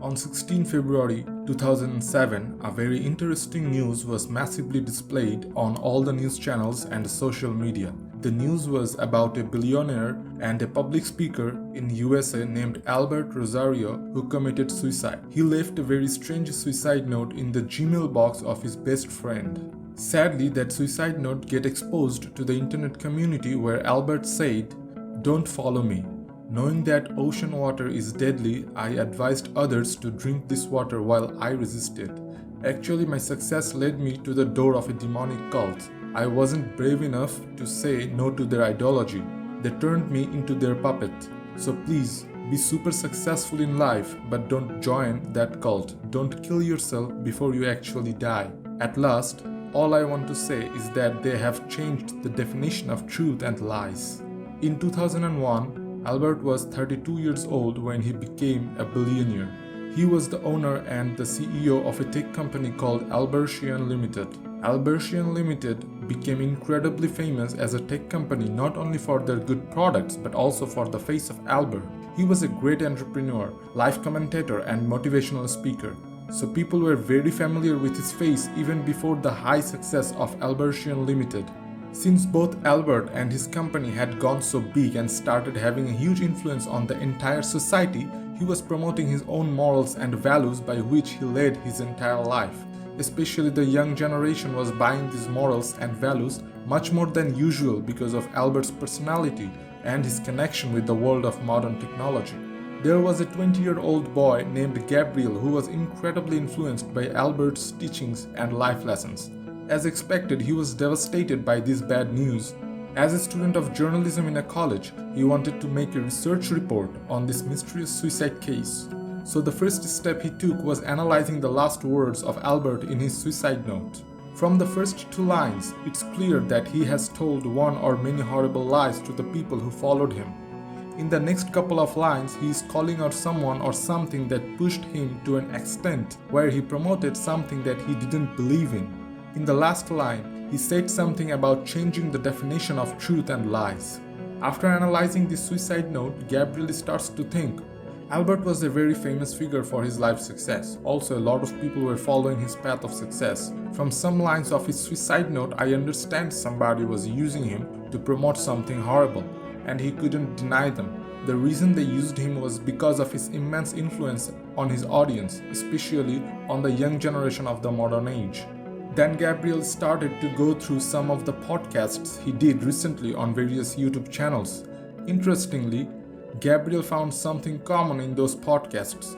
On 16 February 2007, a very interesting news was massively displayed on all the news channels and social media. The news was about a billionaire and a public speaker in USA named Albert Rosario who committed suicide. He left a very strange suicide note in the Gmail box of his best friend. Sadly, that suicide note get exposed to the internet community where Albert said, "Don't follow me. Knowing that ocean water is deadly, I advised others to drink this water while I resisted. Actually, my success led me to the door of a demonic cult. I wasn't brave enough to say no to their ideology. They turned me into their puppet. So please, be super successful in life, but don't join that cult. Don't kill yourself before you actually die." At last, all I want to say is that they have changed the definition of truth and lies. In 2001, Albert was 32 years old when he became a billionaire. He was the owner and the CEO of a tech company called Albertian Limited. Albertian Limited became incredibly famous as a tech company not only for their good products but also for the face of Albert. He was a great entrepreneur, life commentator and motivational speaker. So people were very familiar with his face even before the high success of Albertian Limited. Since both Albert and his company had gone so big and started having a huge influence on the entire society, he was promoting his own morals and values by which he led his entire life. Especially the young generation was buying these morals and values much more than usual because of Albert's personality and his connection with the world of modern technology. There was a 20-year-old boy named Gabriel who was incredibly influenced by Albert's teachings and life lessons. As expected, he was devastated by this bad news. As a student of journalism in a college, he wanted to make a research report on this mysterious suicide case. So the first step he took was analyzing the last words of Albert in his suicide note. From the first two lines, it's clear that he has told one or many horrible lies to the people who followed him. In the next couple of lines, he is calling out someone or something that pushed him to an extent where he promoted something that he didn't believe in. In the last line, he said something about changing the definition of truth and lies. After analyzing this suicide note, Gabriel starts to think, Albert was a very famous figure for his life success. Also, a lot of people were following his path of success. From some lines of his suicide note, I understand somebody was using him to promote something horrible, and he couldn't deny them. The reason they used him was because of his immense influence on his audience, especially on the young generation of the modern age. Then Gabriel started to go through some of the podcasts he did recently on various YouTube channels. Interestingly, Gabriel found something common in those podcasts.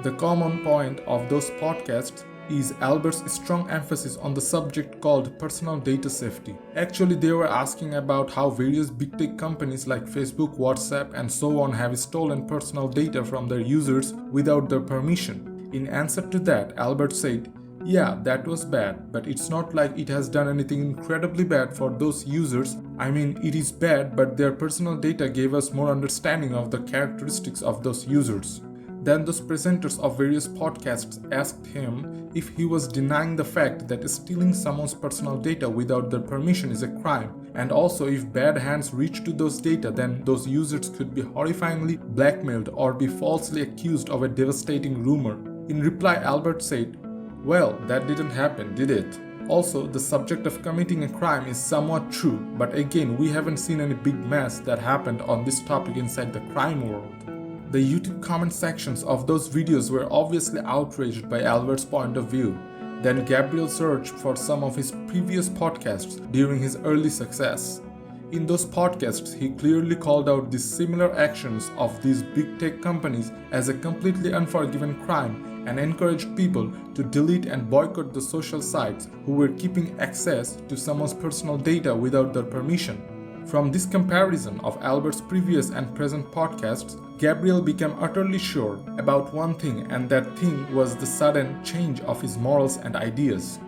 The common point of those podcasts is Albert's strong emphasis on the subject called personal data safety. Actually, they were asking about how various big tech companies like Facebook, WhatsApp, and so on have stolen personal data from their users without their permission. In answer to that, Albert said, "Yeah, that was bad, but it's not like it has done anything incredibly bad for those users. I mean, it is bad, but their personal data gave us more understanding of the characteristics of those users." Then those presenters of various podcasts asked him if he was denying the fact that stealing someone's personal data without their permission is a crime, and also if bad hands reach to those data, then those users could be horrifyingly blackmailed or be falsely accused of a devastating rumor. In reply, Albert said, "Well, that didn't happen, did it?" Also, the subject of committing a crime is somewhat true, but again, we haven't seen any big mess that happened on this topic inside the crime world. The YouTube comment sections of those videos were obviously outraged by Albert's point of view. Then Gabriel searched for some of his previous podcasts during his early success. In those podcasts, he clearly called out the similar actions of these big tech companies as a completely unforgiven crime and encouraged people to delete and boycott the social sites who were keeping access to someone's personal data without their permission. From this comparison of Albert's previous and present podcasts, Gabriel became utterly sure about one thing, and that thing was the sudden change of his morals and ideas.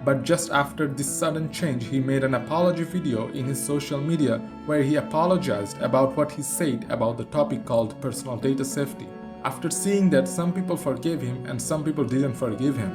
But just after this sudden change, he made an apology video in his social media where he apologized about what he said about the topic called personal data safety. After seeing that some people forgave him and some people didn't forgive him.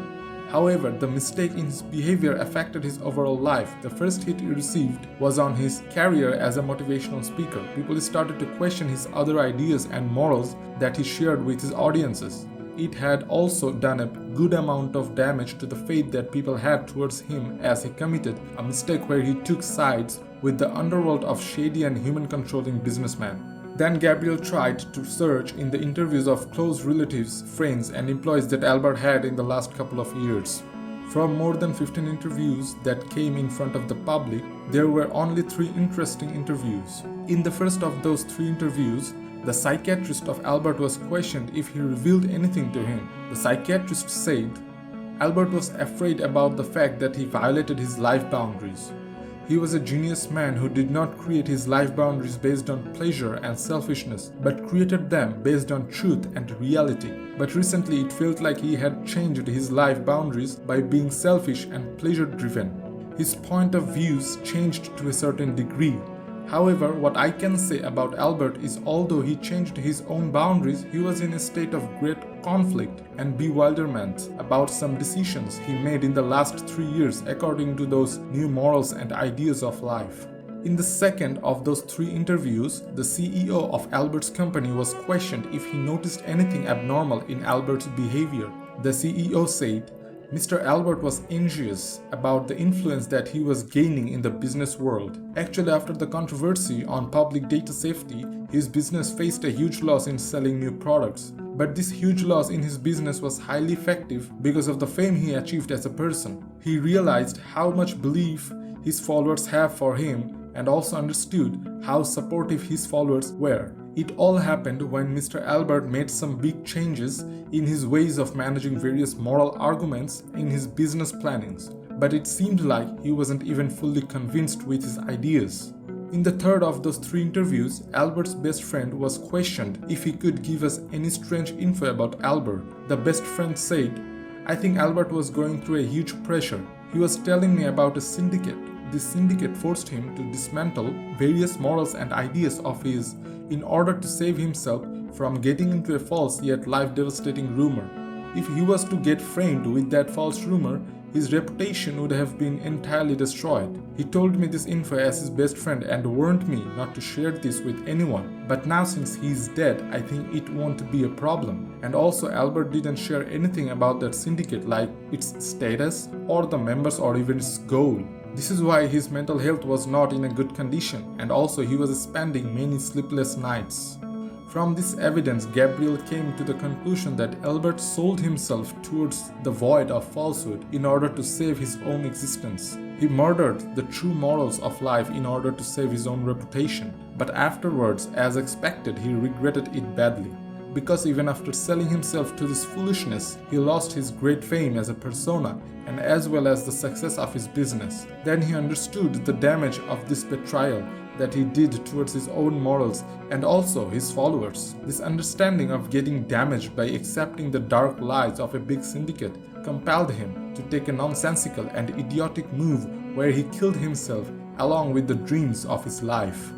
However, the mistake in his behavior affected his overall life. The first hit he received was on his career as a motivational speaker. People started to question his other ideas and morals that he shared with his audiences. it had also done a good amount of damage to the faith that people had towards him, as he committed a mistake where he took sides with the underworld of shady and human-controlling businessmen. Then Gabriel tried to search in the interviews of close relatives, friends, and employees that Albert had in the last couple of years. From more than 15 interviews that came in front of the public, there were only 3 interesting interviews. In the first of those 3 interviews, the psychiatrist of Albert was questioned if he revealed anything to him. The psychiatrist said Albert was afraid about the fact that he violated his life boundaries. He was a genius man who did not create his life boundaries based on pleasure and selfishness, but created them based on truth and reality. But recently it felt like he had changed his life boundaries by being selfish and pleasure-driven. His point of views changed to a certain degree. However, what I can say about Albert is although he changed his own boundaries, he was in a state of great conflict and bewilderment about some decisions he made in the last 3 years according to those new morals and ideas of life. In the second of those 3 interviews, the CEO of Albert's company was questioned if he noticed anything abnormal in Albert's behavior. The CEO said, Mr. Albert was anxious about the influence that he was gaining in the business world. Actually, after the controversy on public data safety, his business faced a huge loss in selling new products. But this huge loss in his business was highly effective because of the fame he achieved as a person. He realized how much belief his followers have for him and also understood how supportive his followers were. It all happened when Mr. Albert made some big changes in his ways of managing various moral arguments in his business plannings, but it seemed like he wasn't even fully convinced with his ideas. In the third of those 3 interviews, Albert's best friend was questioned if he could give us any strange info about Albert. The best friend said, I think Albert was going through a huge pressure. He was telling me about a syndicate. This syndicate forced him to dismantle various morals and ideas of his in order to save himself from getting into a false yet life-devastating rumor. If he was to get framed with that false rumor, his reputation would have been entirely destroyed. He told me this info as his best friend and warned me not to share this with anyone. But now since he is dead, I think it won't be a problem. And also Albert didn't share anything about that syndicate, like its status or the members or even its goal. This is why his mental health was not in a good condition, and also he was spending many sleepless nights. From this evidence, Gabriel came to the conclusion that Albert sold himself towards the void of falsehood in order to save his own existence. He murdered the true morals of life in order to save his own reputation. But afterwards, as expected, he regretted it badly. Because even after selling himself to this foolishness, he lost his great fame as a persona and as well as the success of his business. Then he understood the damage of this betrayal that he did towards his own morals and also his followers. This understanding of getting damaged by accepting the dark lies of a big syndicate compelled him to take a nonsensical and idiotic move where he killed himself along with the dreams of his life.